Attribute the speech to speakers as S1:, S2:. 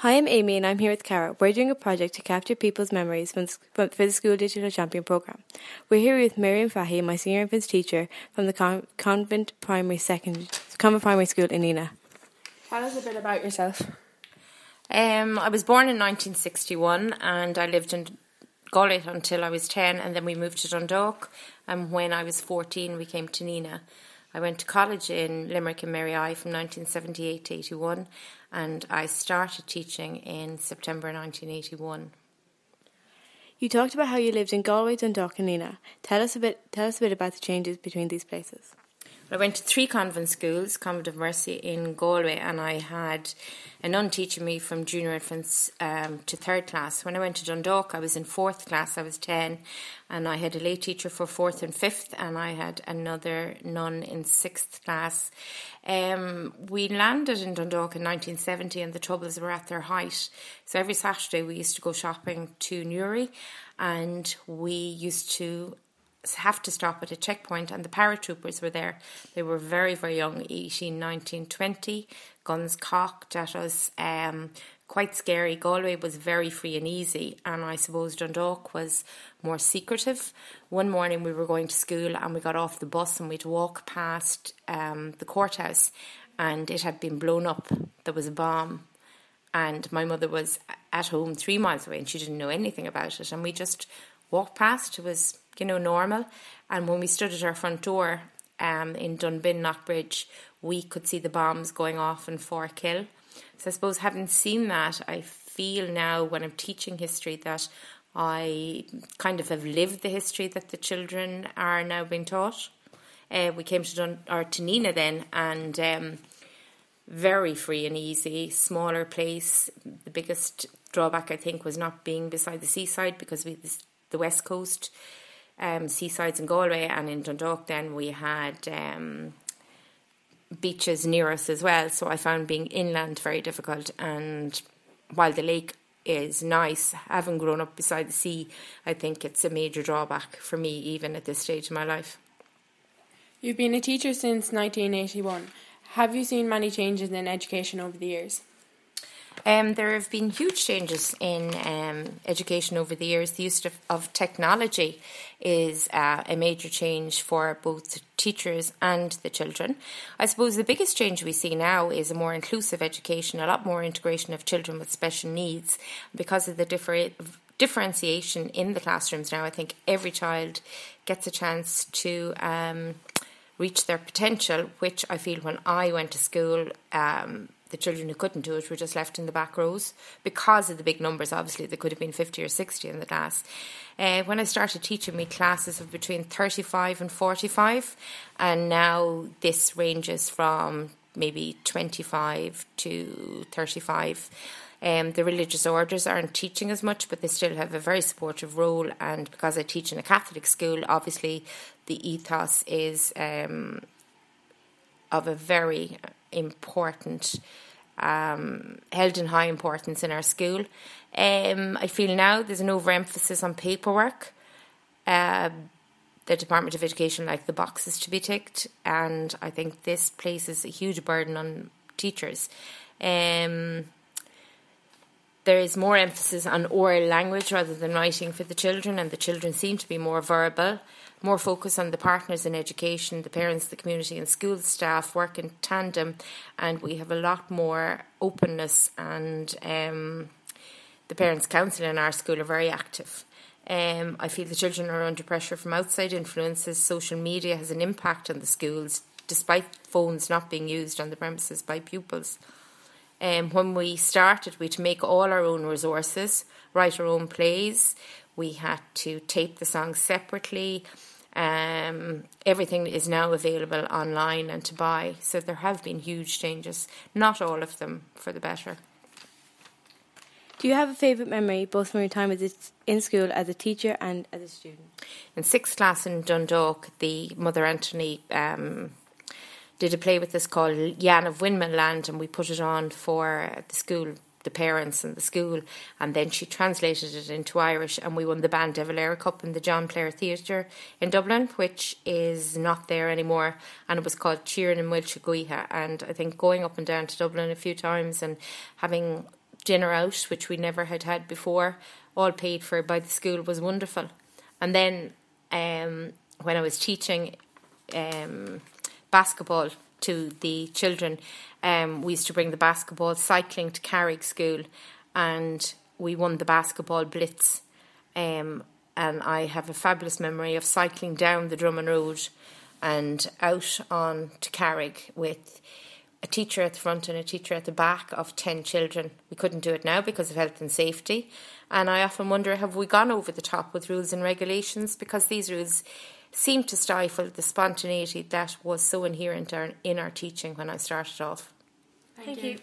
S1: Hi, I'm Amy and I'm here with Cara. We're doing a project to capture people's memories for the School Digital Champion programme. We're here with Miriam Fahy, my senior infants teacher from the Convent Primary School in Nina.
S2: Tell us a bit about yourself.
S3: I was born in 1961 and I lived in Galway until I was 10, and then we moved to Dundalk, and when I was 14 we came to Nina. I went to college in Limerick and Mary I from 1978 to 81, and I started teaching in September 1981.
S1: You talked about how you lived in Galway, Dundalk and Nina. Tell us a bit about the changes between these places.
S3: I went to 3 convent schools, Convent of Mercy in Galway, and I had a nun teaching me from junior infants to 3rd class. When I went to Dundalk, I was in 4th class, I was 10, and I had a lay teacher for 4th and 5th, and I had another nun in 6th class. We landed in Dundalk in 1970 and the Troubles were at their height. So every Saturday we used to go shopping to Newry, and we used to have to stop at a checkpoint, and the paratroopers were there. They were very, very young, 18, 19, 20, guns cocked at us, quite scary. Galway was very free and easy, and I suppose Dundalk was more secretive. One morning we were going to school and we got off the bus and we'd walk past the courthouse, and it had been blown up. There was a bomb, and my mother was at home 3 miles away and she didn't know anything about it, and we just walked past. It was, normal. And when we stood at our front door in Dunbin, Knockbridge, we could see the bombs going off in Forkhill. So I suppose having seen that, I feel now when I'm teaching history that I kind of have lived the history that the children are now being taught. We came to Nina then, and very free and easy, smaller place. The biggest drawback, I think, was not being beside the seaside, because we the West Coast seasides in Galway, and in Dundalk then we had beaches near us as well, so I found being inland very difficult. And while the lake is nice, having grown up beside the sea, I think it's a major drawback for me even at this stage of my life.
S2: You've been a teacher since 1981. Have you seen many changes in education over the years?
S3: There have been huge changes in education over the years. The use of technology is a major change for both teachers and the children. I suppose the biggest change we see now is a more inclusive education, a lot more integration of children with special needs. Because of the differentiation in the classrooms now, I think every child gets a chance to reach their potential, which I feel when I went to school, the children who couldn't do it were just left in the back rows because of the big numbers. Obviously, there could have been 50 or 60 in the class. When I started teaching, we classes of between 35 and 45, and now this ranges from maybe 25 to 35. The religious orders aren't teaching as much, but they still have a very supportive role, and because I teach in a Catholic school, obviously the ethos is of a very important, held in high importance in our school. I feel now there's an overemphasis on paperwork. The Department of Education like the boxes to be ticked, and I think this places a huge burden on teachers. There is more emphasis on oral language rather than writing for the children, and the children seem to be more verbal. More focus on the partners in education, the parents, the community and school staff work in tandem, and we have a lot more openness, and the Parents' Council in our school are very active. I feel the children are under pressure from outside influences. Social media has an impact on the schools, despite phones not being used on the premises by pupils. When we started, we had to make all our own resources, write our own plays. We had to tape the songs separately. Everything is now available online and to buy. So there have been huge changes, not all of them for the better.
S1: Do you have a favourite memory, both from your time in school as a teacher and as a student?
S3: In 6th class in Dundalk, the Mother Anthony did a play with us called Jan of Windmill Land, and we put it on for the school, the parents and the school, and then she translated it into Irish, and we won the Ban De Valera Cup in the John Player Theatre in Dublin, which is not there anymore, and it was called Cheering in Wilche Guiha. And I think going up and down to Dublin a few times and having dinner out, which we never had before, all paid for by the school, was wonderful. And then when I was teaching basketball to the children, we used to bring the basketball cycling to Carrick School, and we won the basketball blitz. And I have a fabulous memory of cycling down the Drummond Road and out on to Carrick with a teacher at the front and a teacher at the back of 10 children. We couldn't do it now because of health and safety. And I often wonder, have we gone over the top with rules and regulations? Because these rules seem to stifle the spontaneity that was so inherent in our teaching when I started off.
S2: Thank you.